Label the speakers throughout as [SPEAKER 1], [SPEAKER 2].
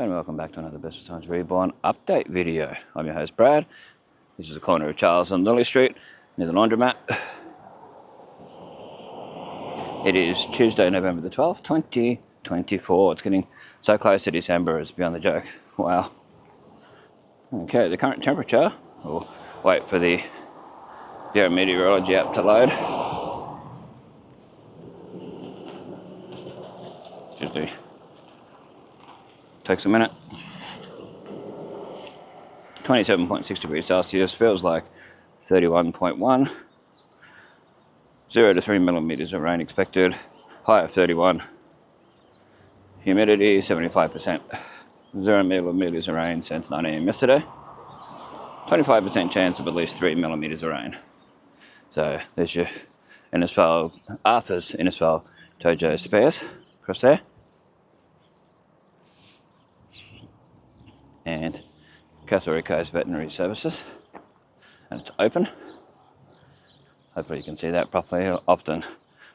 [SPEAKER 1] And welcome back to another Bestestimes Reborn update video. I'm your host Brad. This is the corner of Charles and Lily Street near the laundromat. It is Tuesday, November the 12th, 2024. It's getting so close to December, it's beyond the joke. Wow. Okay, the current temperature. We'll wait for the meteorology app to load. Usually takes a minute. 27.6 degrees Celsius, feels like 31.1. 0 to 3 millimeters of rain expected. High of 31. Humidity 75%. 0 millimeters of rain since 9 AM yesterday. 25% chance of at least 3 millimeters of rain. So there's your Innisfail, Arthur's Innisfail Tojo spares across there. And Castle Veterinary Services, and it's open. Hopefully you can see that properly. Often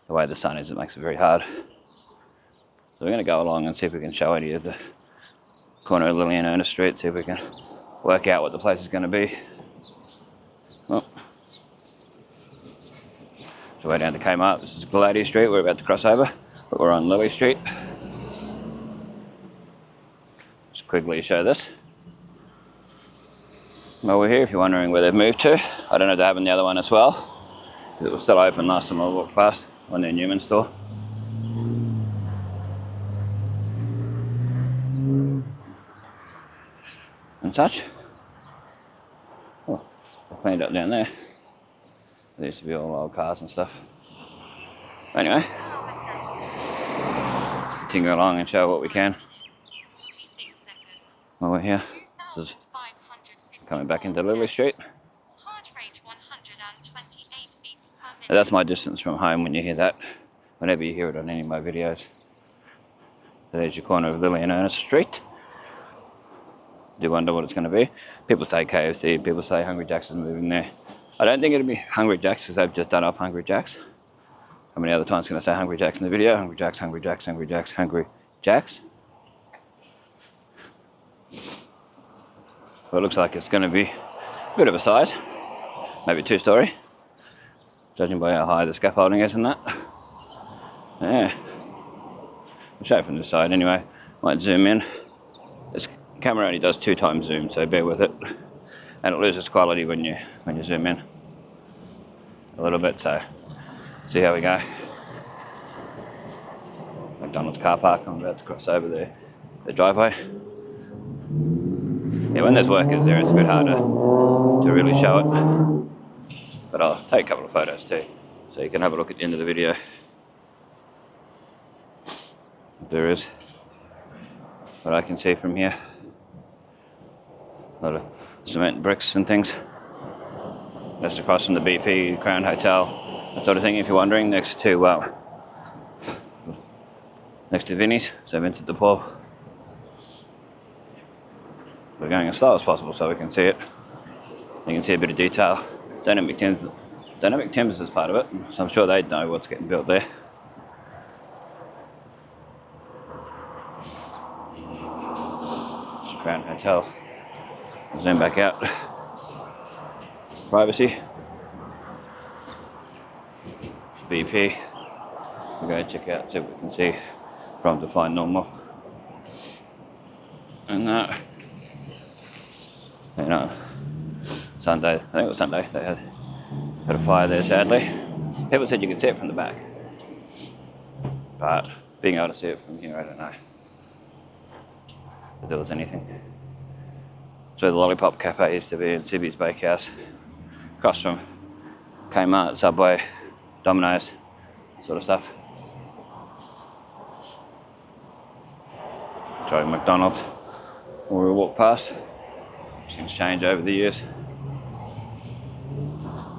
[SPEAKER 1] the way the sun is, it makes it very hard. So we're going to go along and see if we can show any of the corner of Lily and Ernest Street, see if we can work out what the place is going to be. Oh. So way down to Kmart. This is Gladio Street, we're about to cross over, but we're on Lily Street. Just quickly show this. Well, we're here if you're wondering where they've moved to. I don't know if they have in the other one as well, because it was still open last time I walked past on their Newman store. And such. Oh, I cleaned up down there. There used to be all old cars and stuff. Anyway, continue along and show what we can. While we're here. This is coming back into Lily Street. Now that's my distance from home when you hear that, whenever you hear it on any of my videos. So there's your corner of Lily and Ernest Street. Do wonder what it's going to be. People say KFC, people say Hungry Jack's is moving there. I don't think it'll be Hungry Jack's because they've just done off Hungry Jack's. How many other times can I say Hungry Jack's in the video? Hungry Jack's, Hungry Jack's, Hungry Jack's, Hungry Jack's. Well, it looks like it's going to be a bit of a size, maybe 2-story, judging by how high the scaffolding is and that. Yeah, I'll show it from this side anyway. Might zoom in. This camera only does 2 times zoom, so bear with it, and it loses quality when you zoom in a little bit. So see how we go. McDonald's car park. I'm about to cross over the driveway. Yeah, when there's workers there, it's a bit harder to really show it. But I'll take a couple of photos too, so you can have a look at the end of the video. There is what I can see from here. A lot of cement bricks and things. That's across from the BP, Crown Hotel, that sort of thing. If you're wondering, next to Vinnie's, so Vincent de Paul. We're going as slow as possible so we can see it. You can see a bit of detail. Dynamic Timbers is part of it, so I'm sure they'd know what's getting built there. Crown Hotel. Zoom back out. Privacy. BP. We'll go check out, see what we can see from Define Normal. And that. You know, Sunday, I think it was Sunday, they had a fire there sadly. People said you could see it from the back, but being able to see it from here, I don't know if there was anything. So the Lollipop Cafe used to be in Sibby's Bakehouse, across from Kmart, Subway, Domino's, sort of stuff. Driving McDonald's, or we walk past. Things change over the years.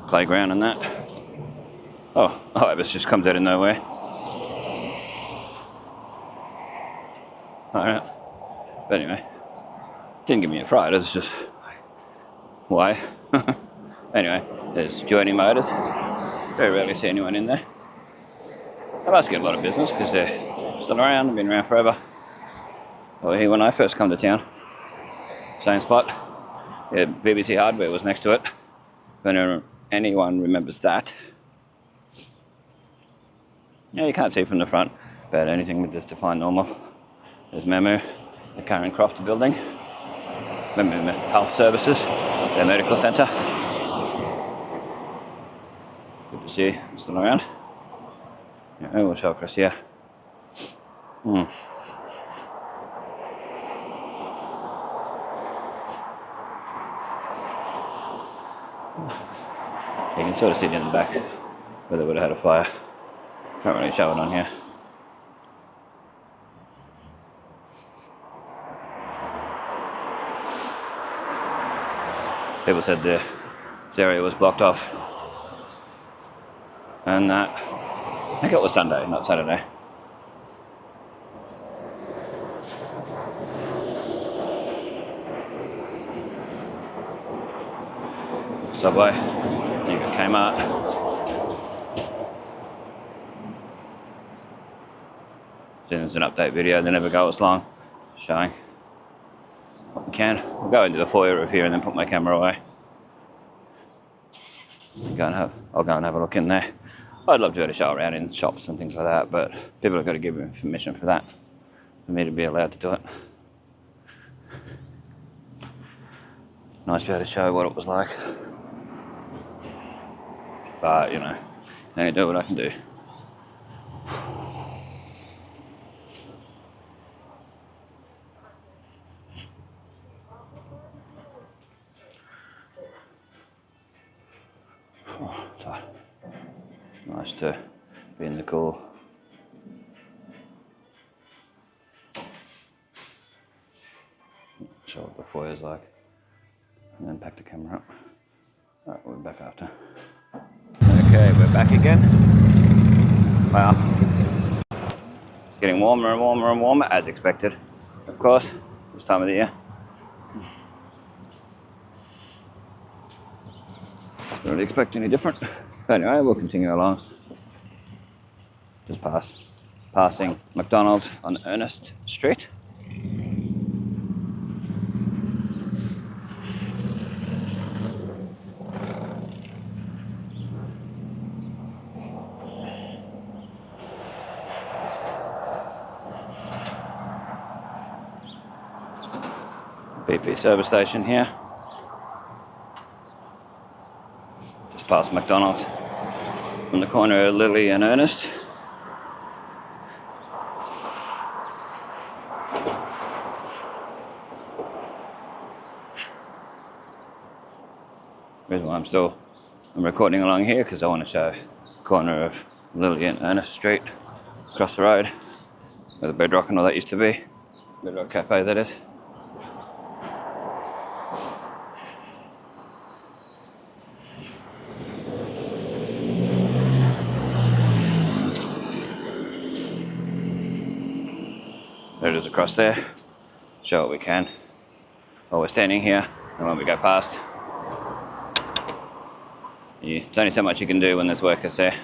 [SPEAKER 1] Playground and that. Oh, this just comes out of nowhere. Alright. But anyway, didn't give me a fright, it's just why? Anyway, there's Journey Motors. Very rarely see anyone in there. They must get a lot of business because they're still around, been around forever. Well, here when I first come to town, same spot. Yeah, BBC Hardware was next to it. If anyone remembers that. Yeah, you can't see from the front, but anything with this defined normal. There's Memo, the Karen Croft building. Memo Health Services, their medical centre. Good to see you, still around. Yeah, we'll show across here. You can sort of see it in the back where they would have had a fire. Can't really show it on here. People said this area was blocked off. And I think it was Sunday, not Saturday. Subway, you got Kmart. There's an update video, they never go as long, showing what we can. I'll go into the foyer of here and then put my camera away. I'll go and have a look in there. I'd love to be able to show around in shops and things like that, but people have got to give me permission for that, for me to be allowed to do it. Nice to be able to show what it was like. But, you know, I can do what I can do. Oh, tight. Nice to be in the cool. Show what the foyer's like. And then pack the camera up. Alright, we'll be back after. Okay, we're back again. Wow. It's getting warmer and warmer and warmer, as expected, of course, this time of the year. Don't really expect any different. But anyway, we'll continue along. Just passing McDonald's on Ernest Street. BP service station here. Just past McDonald's on the corner of Lily and Ernest. Reason why I'm recording along here because I want to show the corner of Lily and Ernest Street across the road where the Bedrock and all that used to be. Bedrock Cafe, that is. There it is across there. Show what we can while we're standing here and when we go past. Yeah, there's only so much you can do when there's workers there.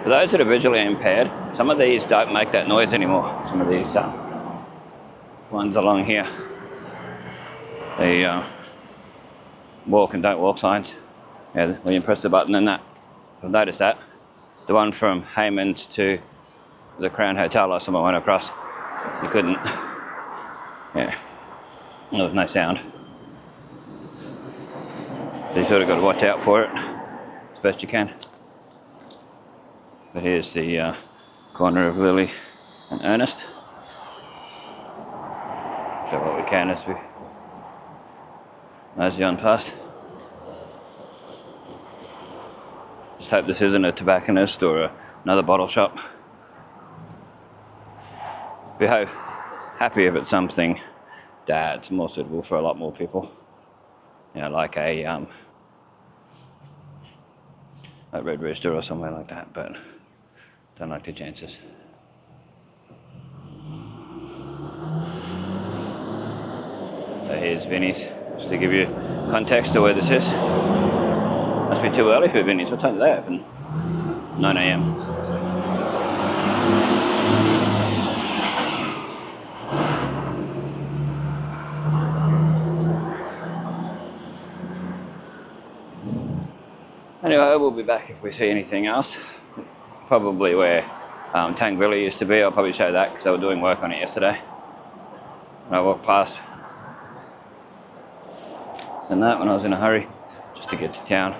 [SPEAKER 1] For those that are visually impaired, some of these don't make that noise anymore. Some of these ones along here, the walk and don't walk signs. Yeah, when you press the button and that. I've noticed that. The one from Hayman's to the Crown Hotel last time I went across, you couldn't. Yeah, there was no sound. So you sort of got to watch out for it as best you can. But here's the corner of Lily and Ernest. Show what we can as we mosey on past. Just hope this isn't a tobacconist or another bottle shop. Be happy if it's something that's more suitable for a lot more people. You know, like a Red Rooster or somewhere like that, but don't like the chances. So here's Vinnie's, just to give you context to where this is. Must be too early for Vinnie's. What time do they open? 9 AM. Anyway, we'll be back if we see anything else. Probably where Tank Villa used to be. I'll probably show that because they were doing work on it yesterday. And I walked past and that when I was in a hurry just to get to town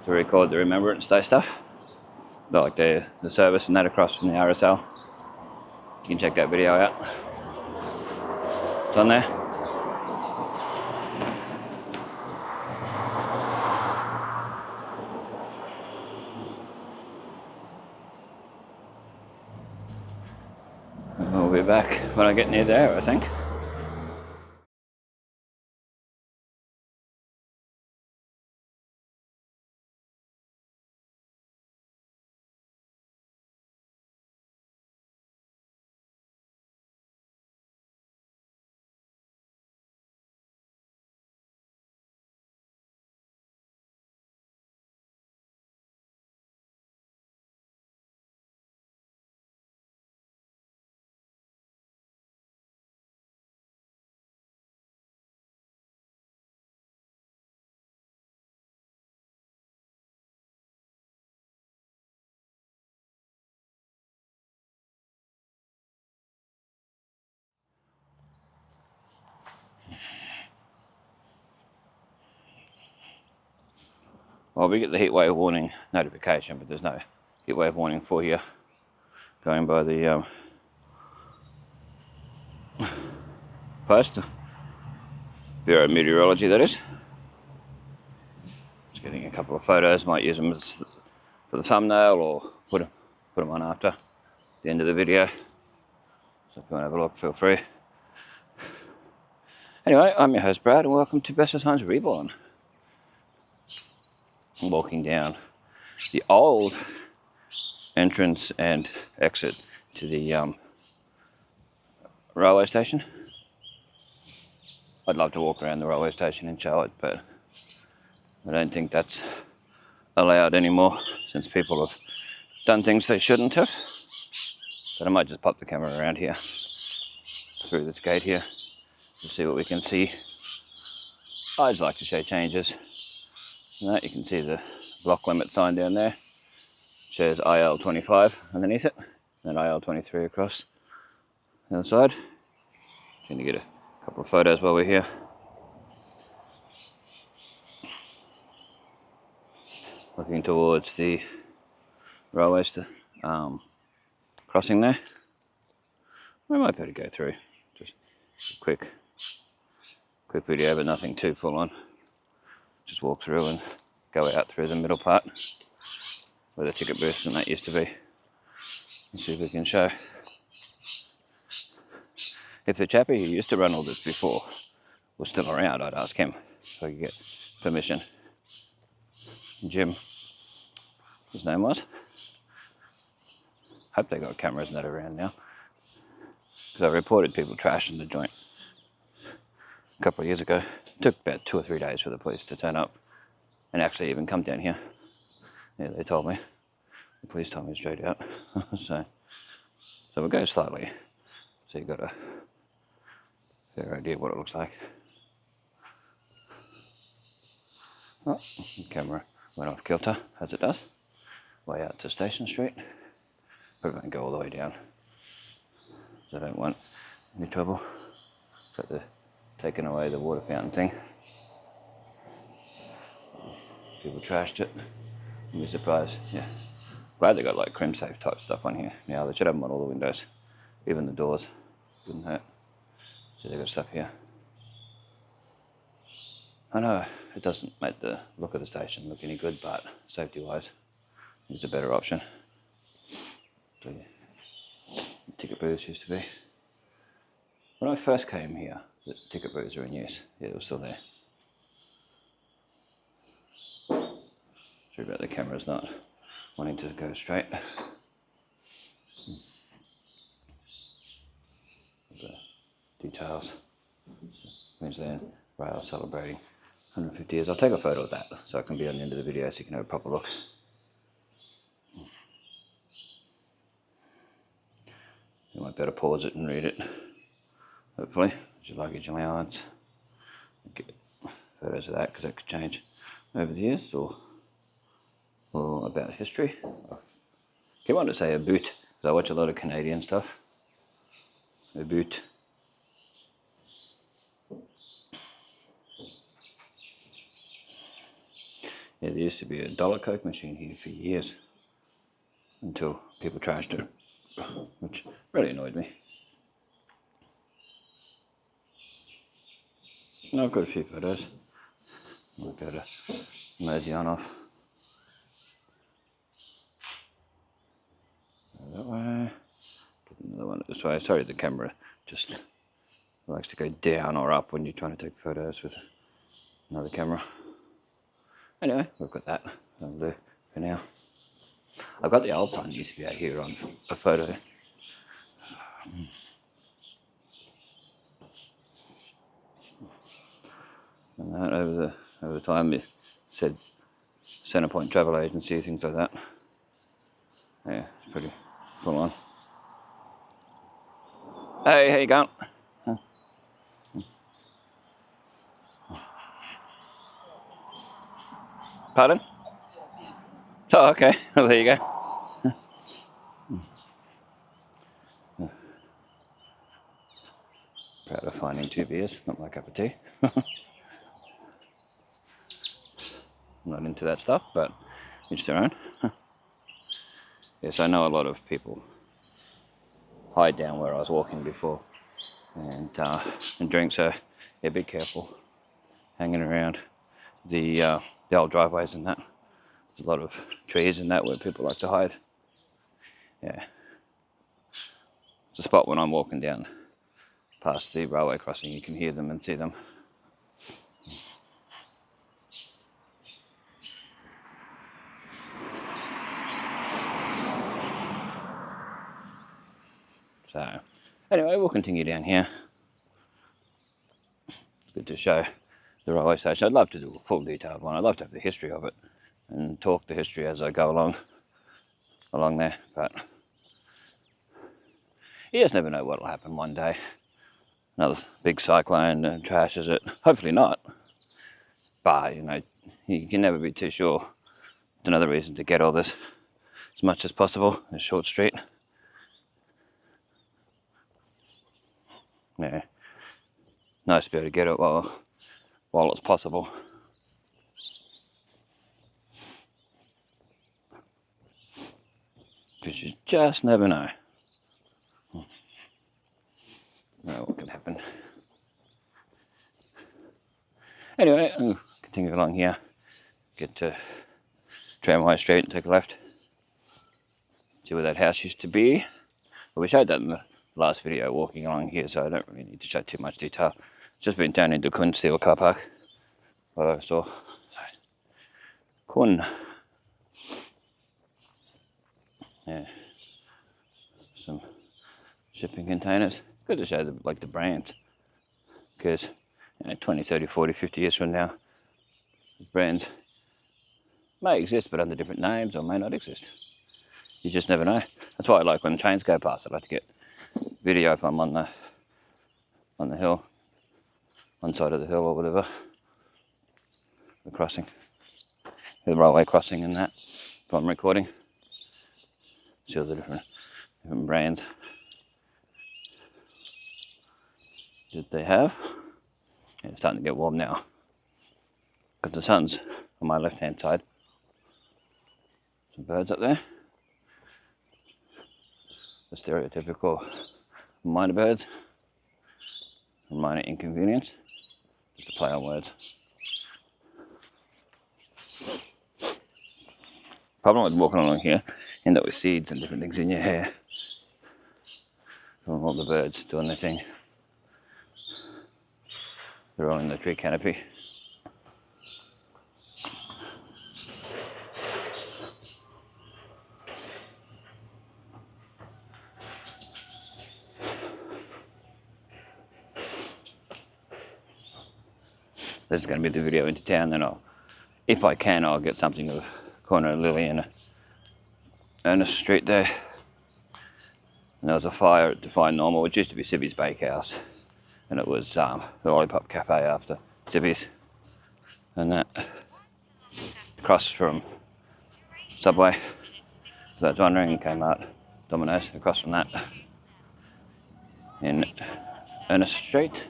[SPEAKER 1] to record the Remembrance Day stuff. Like the service and that across from the RSL. You can check that video out. It's on there. We'll be back when I get near there, I think. Well, we get the heatwave warning notification, but there's no heatwave warning for here. Going by the post, Bureau of Meteorology, that is. Just getting a couple of photos. Might use them as for the thumbnail or put them on after the end of the video. So if you want to have a look, feel free. Anyway, I'm your host Brad, and welcome to Bestestimes Reborn. I'm walking down the old entrance and exit to the railway station. I'd love to walk around the railway station and show it, but I don't think that's allowed anymore since people have done things they shouldn't have. But I might just pop the camera around here through this gate here to see what we can see. I'd like to show changes. And that you can see the block limit sign down there. It says IL25 underneath it, and IL23 across the other side. Trying to get a couple of photos while we're here. Looking towards the railway crossing there. We might be able to go through. Just a quick video, but nothing too full on. Just walk through and go out through the middle part where the ticket booths and that used to be. And see if we can show. If the chappie who used to run all this before was still around, I'd ask him so I could get permission. Jim, his name was. Hope they got cameras and that around now. Because I reported people trashing the joint a couple of years ago. It took about 2 or 3 days for the police to turn up and actually even come down here. Yeah, they told me. The police told me straight out. So we'll go slightly. So you've got a fair idea what it looks like. Oh, the camera went off kilter, as it does. Way out to Station Street. Probably won't go all the way down. So I don't want any trouble. So they're taking away the water fountain thing. People trashed it. You'd be surprised. Yeah. Glad they got like crim safe type stuff on here. Now they should have them on all the windows. Even the doors. Wouldn't hurt. So they got stuff here. I know it doesn't make the look of the station look any good, but safety wise it's a better option. So yeah. The ticket booths used to be. When I first came here, the ticket booths were in use. Yeah, they were still there. Sorry about the camera's not wanting to go straight. The details. Queensland Rail celebrating 150 years. I'll take a photo of that so it can be on the end of the video so you can have a proper look. You might better pause it and read it, hopefully. Your luggage allowance. Get photos of that because that could change over the years, or about history. I keep wanting to say a boot because I watch a lot of Canadian stuff. A boot. Yeah, there used to be a dollar Coke machine here for years until people trashed it, which really annoyed me. No, I've got a few photos. We'll go to mosey on off. That way. Get another one this way. Sorry, the camera just likes to go down or up when you're trying to take photos with another camera. Anyway, we've got that. That'll do for now. I've got the old sign that used to be out here on a photo. And that over the time it said Centrepoint Travel Agency, things like that. Yeah, it's pretty full on. Hey, how you going? Pardon? Oh, okay. Well, there you go. Proud of finding 2 beers, not my cup of tea. I'm not into that stuff, but each their own. Yes, I know a lot of people hide down where I was walking before and drink, so yeah, be careful hanging around the old driveways and that. There's a lot of trees and that where people like to hide. Yeah. It's a spot when I'm walking down past the railway crossing, you can hear them and see them. So, anyway, we'll continue down here. It's good to show the railway station. I'd love to do a full detailed one. I'd love to have the history of it and talk the history as I go along there, but you just never know what'll happen one day. Another big cyclone trashes it. Hopefully not, but you know, you can never be too sure. It's another reason to get all this as much as possible in a short street. Yeah, nice to be able to get it while it's possible. Because you just never know. What can happen. Anyway, I'll continue along here. Get to Tramway Street and take a left. See where that house used to be. Well, we showed that in the last video walking along here, so I don't really need to show too much detail. Just been down into Kun Steel car park. What I saw. Kun. Yeah. Some shipping containers. Good to show the brands. Because 20, 30, 40, 50 years from now, these brands may exist but under different names or may not exist. You just never know. That's why I like when trains go past. I like to get video if I'm on the hill, one side of the hill or whatever, the crossing, the railway crossing and that. If I'm recording, see all the different brands that they have. Yeah, it's starting to get warm now because the sun's on my left hand side. Some birds up there. The stereotypical minor birds, minor inconvenience, just a play on words. Problem with walking along here, end up with seeds and different things in your hair from all the birds doing their thing. They're all in the tree canopy. there's going to be the video into town, then if I can, I'll get something of corner of Lily and Ernest Street there. And there was a fire at Define Normal, which used to be Sibby's Bakehouse, and it was the Lollipop Cafe after Sibby's, and that across from Subway. So that's wondering, Kmart, Domino's, across from that in Ernest Street.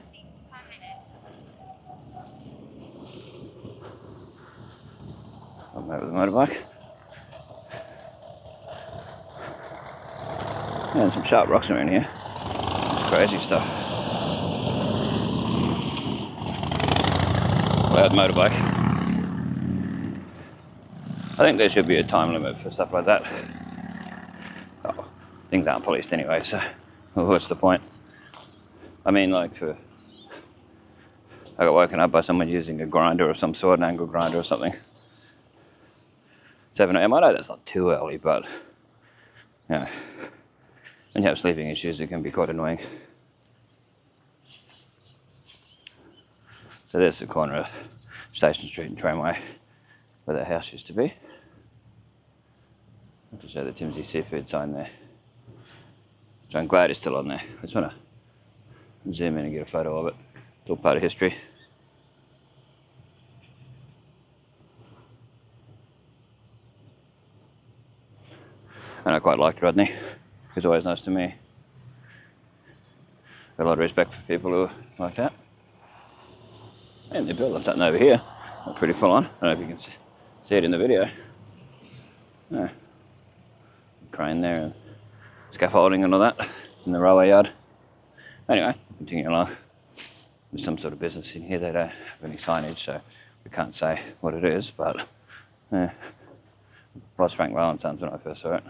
[SPEAKER 1] I'm over the motorbike. Yeah, and some sharp rocks around here. Crazy stuff. Loud motorbike. I think there should be a time limit for stuff like that. Oh, things aren't policed anyway, so what's the point? I mean, like, I got woken up by someone using a grinder of some sort, an angle grinder or something. 7 AM. I know that's not too early, but you know, when you have sleeping issues, it can be quite annoying. So there's the corner of Station Street and Tramway, where the house used to be. I have to show the Timsy Seafood sign there, which I'm glad is still on there. I just want to zoom in and get a photo of it. It's all part of history. And I quite liked Rodney. He was always nice to me. Got a lot of respect for people who are like that. And they're building something over here. That's pretty full on. I don't know if you can see it in the video. Yeah. Crane there and scaffolding and all that in the railway yard. Anyway, continuing along. There's some sort of business in here. They don't have any signage, so we can't say what it is, but yeah. Was Frank Valentine's when I first saw it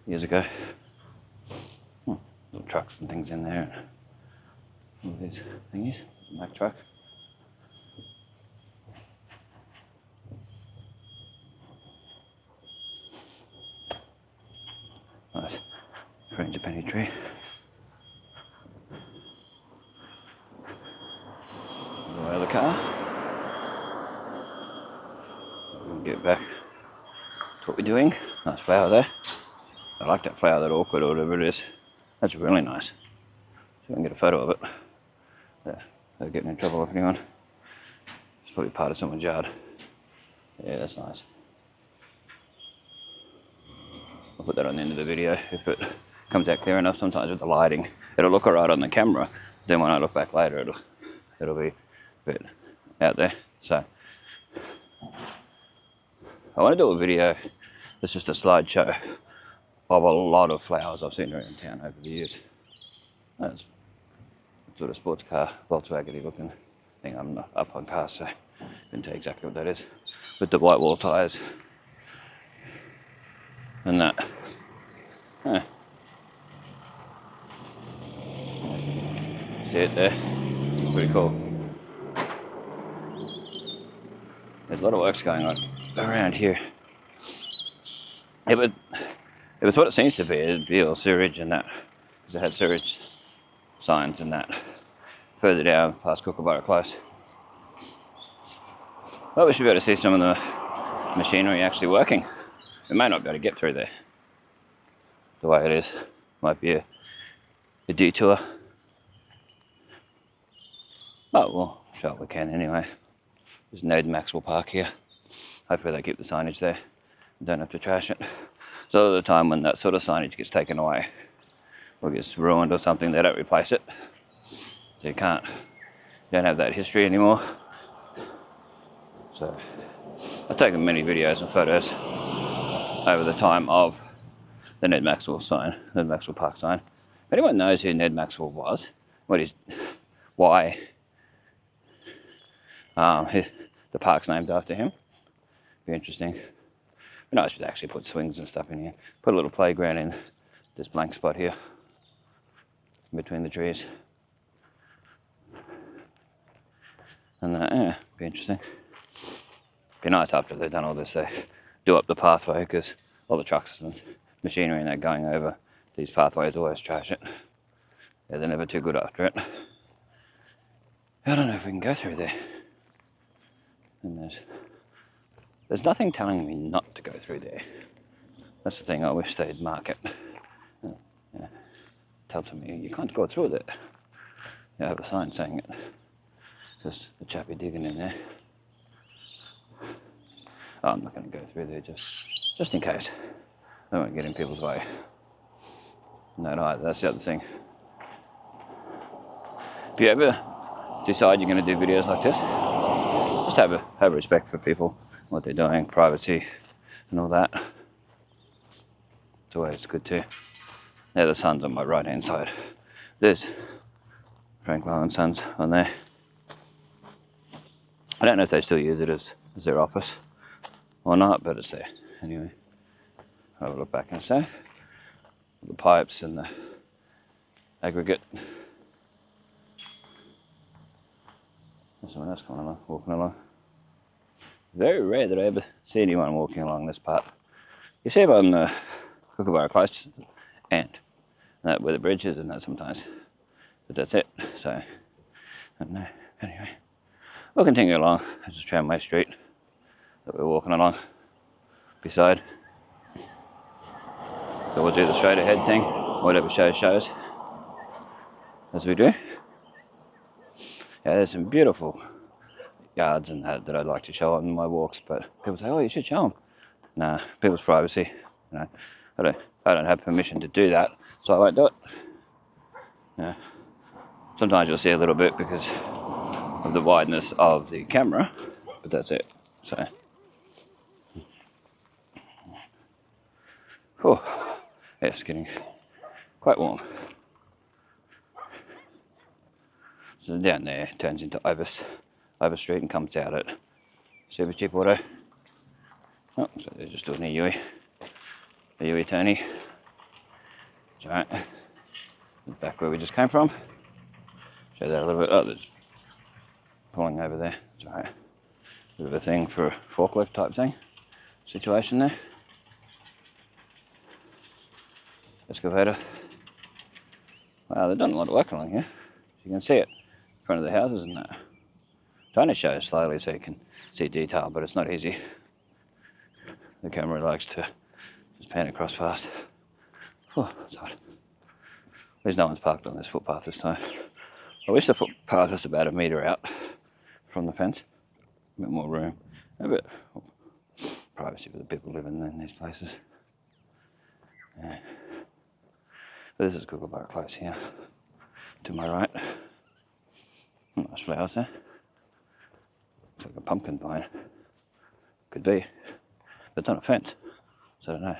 [SPEAKER 1] years ago. Little trucks and things in there. All these thingies. Mack truck. Nice Ranger penny tree. The way of the car. We'll get back to what we're doing. Nice flower there. I like that flower, that orchid or whatever it is. That's really nice. See if I can get a photo of it. Yeah, they're getting in trouble if anyone. It's probably part of someone's yard. Yeah, that's nice. I'll put that on the end of the video if it comes out clear enough. Sometimes with the lighting, it'll look alright on the camera. Then when I look back later, it'll be a bit out there. So I want to do a video that's just a slideshow of a lot of flowers I've seen around town over the years. That's sort of sports car, Volkswagen-y looking thing. I'm not up on cars, so I couldn't tell you exactly what that is. With the white wall tyres and that. Yeah. See it there? Pretty cool. There's a lot of works going on around here. It was what it seems to be. It'd be all sewage and that, because it had sewage signs and that further down past Kookaburra Close. But we should be able to see some of the machinery actually working. We may not be able to get through there the way it is. Might be a detour. Oh well, sure we can anyway. There's Ned Maxwell Park here. Hopefully they keep the signage there. Don't have to trash it. So at the time when that sort of signage gets taken away or gets ruined or something, they don't replace it. So you don't have that history anymore. So I've taken many videos and photos over the time of the Ned Maxwell sign, Ned Maxwell Park sign. If anyone knows who Ned Maxwell was, why the park's named after him, be interesting. It'd be nice to actually put swings and stuff in here. Put a little playground in this blank spot here, in between the trees. And yeah, be interesting. Be nice after they've done all this, they do up the pathway, because all the trucks and machinery and that going over these pathways always trash it. Yeah, they're never too good after it. I don't know if we can go through there. And there's nothing telling me not to go through there. That's the thing, I wish they'd mark it. Tell to me, you can't go through there. You have a sign saying it. Just the chappie digging in there. Oh, I'm not going to go through there just in case. I don't want to get in people's way. No, that's the other thing. If you ever decide you're going to do videos like this, just have respect for people, what they're doing, privacy, and all that. It's always good too. There, the sun's on my right hand side. There's Frank Lowe and Sons on there. I don't know if they still use it as their office or not, but it's there. Anyway, I'll have a look back and say the pipes and the aggregate. There's someone else coming along, walking along. Very rare that I ever see anyone walking along this part. You see them on the Kookaburra Close and that where the bridge is and that sometimes. But that's it. So I don't know. Anyway, we'll continue along. This is Tramway Street that we're walking along beside. So we'll do the straight ahead thing, whatever shows as we do. Yeah, there's some beautiful yards and that I'd like to show on my walks, but people say, oh, you should show them. Nah, people's privacy. You know, I don't have permission to do that, so I won't do it. Yeah. Sometimes you'll see a little bit because of the wideness of the camera, but that's it. So, oh, yeah, it's getting quite warm. So down there turns into Over Street and comes out at Super Cheap Auto. Oh, so they're just doing a U-turny. It's alright. Back where we just came from. Show that a little bit. Oh, there's pulling over there. It's alright. Bit of a thing for a forklift type thing. Situation there. Excavator. Wow, they've done a lot of work along here. You can see it in front of the houses and that. Trying to show slowly so you can see detail, but it's not easy. The camera likes to just pan across fast. Oh, it's hot. At least no one's parked on this footpath this time. I wish the footpath was about a metre out from the fence. A bit more room. A bit privacy for the people living in these places. Yeah. But this is Kookaburra Close here. To my right. Nice flowers there. Looks like a pumpkin vine. Could be. But it's on a fence. So I don't know.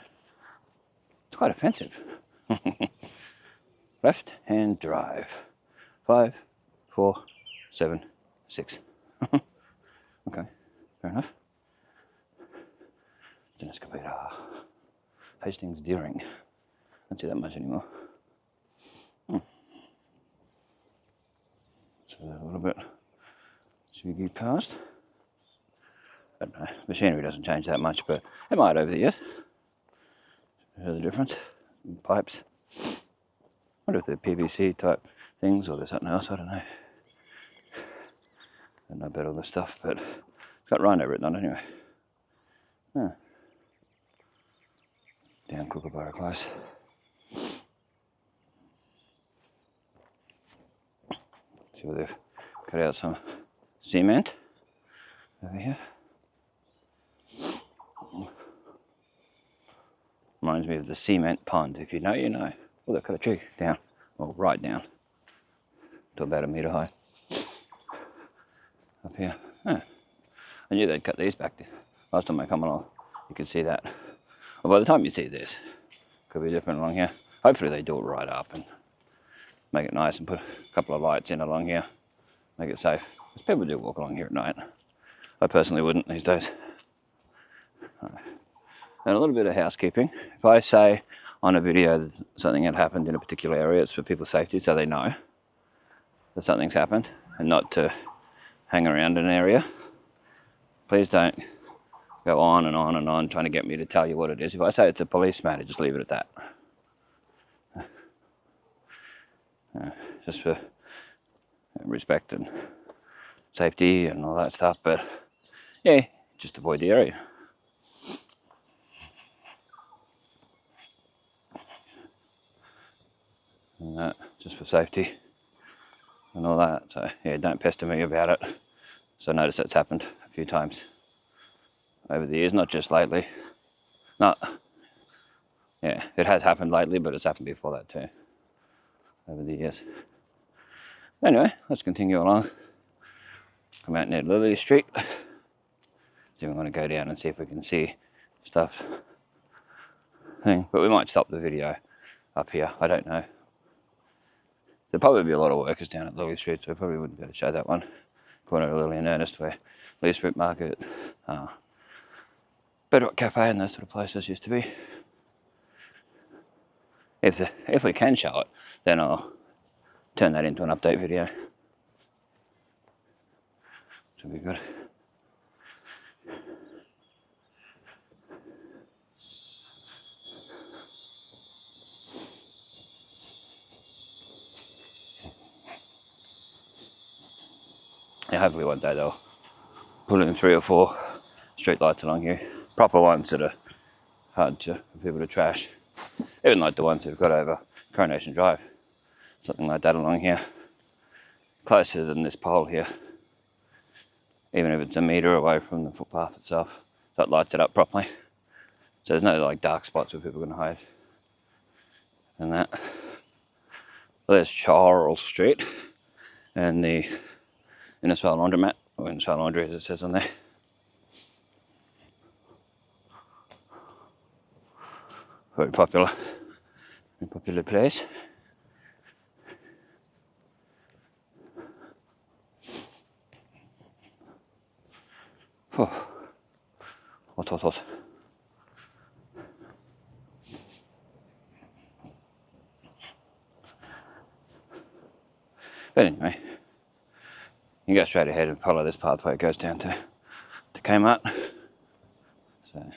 [SPEAKER 1] It's quite offensive. Left hand drive. 5, 4, 7, 6. Okay, fair enough. Innisfail. Hastings Deering. Don't see that much anymore. So a little bit swiggy past. I don't know. Machinery doesn't change that much, but it might over the years. Show the difference. Pipes. I wonder if they're PVC type things or there's something else. I don't know. I don't know about all this stuff, but it's got Rhino written on it anyway. Yeah. Down Kookaburra Close. See where they've cut out some cement over here. Reminds me of the cement pond. If you know, you know. Oh, they've cut a tree down, or right down to about a metre high. Up here. Oh. I knew they'd cut these back there. Last time I come along, you could see that. Well, by the time you see this, could be different along here. Hopefully they do it right up and make it nice and put a couple of lights in along here. Make it safe. Because people do walk along here at night. I personally wouldn't these days. And a little bit of housekeeping. If I say on a video that something had happened in a particular area, it's for people's safety so they know that something's happened and not to hang around an area. Please don't go on and on and on trying to get me to tell you what it is. If I say it's a police matter, just leave it at that. Just for respect and safety and all that stuff, but yeah, just avoid the area. And that, just for safety and all that. So yeah, don't pester me about it. So I notice that's happened a few times over the years, not just lately. Yeah, it has happened lately, but it's happened before that too, over the years. Anyway, let's continue along. Come out near Lily Street. So we want to go down and see if we can see stuff. But we might stop the video up here, I don't know. There'll probably be a lot of workers down at Lily Street, so we probably wouldn't be able to show that one. Corner of Lily and Ernest, where Lee Street Market, Bedrock Cafe and those sort of places used to be. If we can show it, then I'll turn that into an update video. Should be good. Yeah, hopefully one day they'll put in 3 or 4 street lights along here. Proper ones that are hard for people to trash. Even like the ones we've got over Coronation Drive. Something like that along here. Closer than this pole here. Even if it's a metre away from the footpath itself. So it lights it up properly. So there's no like dark spots where people can hide. And that. Well, there's Charles Street. And the Innisfail laundromat, or Innisfail laundry as it says on there. Very popular place. Oh, hot. But anyway, you go straight ahead and follow this pathway. It goes down to Kmart. So